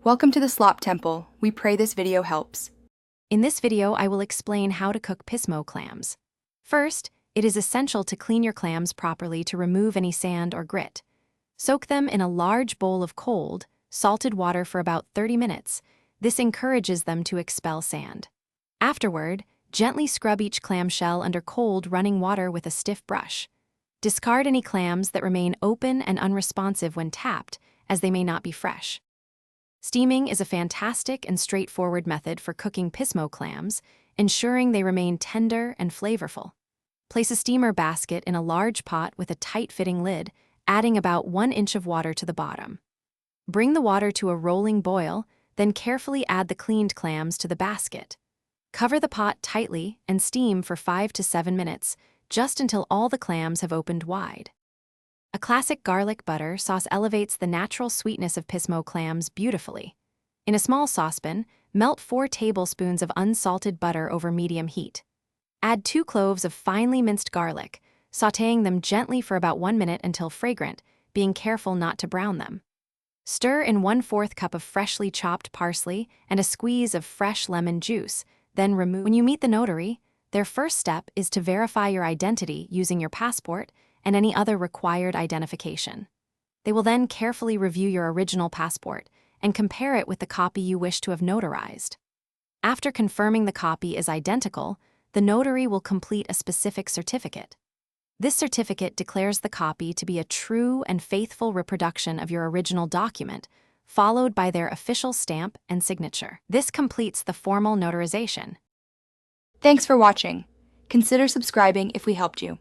Welcome to the Slop Temple. We pray this video helps. In this video, I will explain how to cook Pismo clams. First, it is essential to clean your clams properly to remove any sand or grit. Soak them in a large bowl of cold, salted water for about 30 minutes. This encourages them to expel sand. Afterward, gently scrub each clam shell under cold, running water with a stiff brush. Discard any clams that remain open and unresponsive when tapped, as they may not be fresh. Steaming is a fantastic and straightforward method for cooking Pismo clams, ensuring they remain tender and flavorful. Place a steamer basket in a large pot with a tight-fitting lid, adding about 1 inch of water to the bottom. Bring the water to a rolling boil, then carefully add the cleaned clams to the basket. Cover the pot tightly and steam for 5 to 7 minutes, just until all the clams have opened wide. A classic garlic butter sauce elevates the natural sweetness of Pismo clams beautifully. In a small saucepan, melt 4 tablespoons of unsalted butter over medium heat. Add 2 cloves of finely minced garlic, sautéing them gently for about 1 minute until fragrant, being careful not to brown them. Stir in 1/4 cup of freshly chopped parsley and a squeeze of fresh lemon juice, then remove. When you meet the notary, their first step is to verify your identity using your passport and any other required identification. They will then carefully review your original passport and compare it with the copy you wish to have notarized. After confirming the copy is identical, the notary will complete a specific certificate. This certificate declares the copy to be a true and faithful reproduction of your original document, followed by their official stamp and signature. This completes the formal notarization. Thanks for watching. Consider subscribing if we helped you.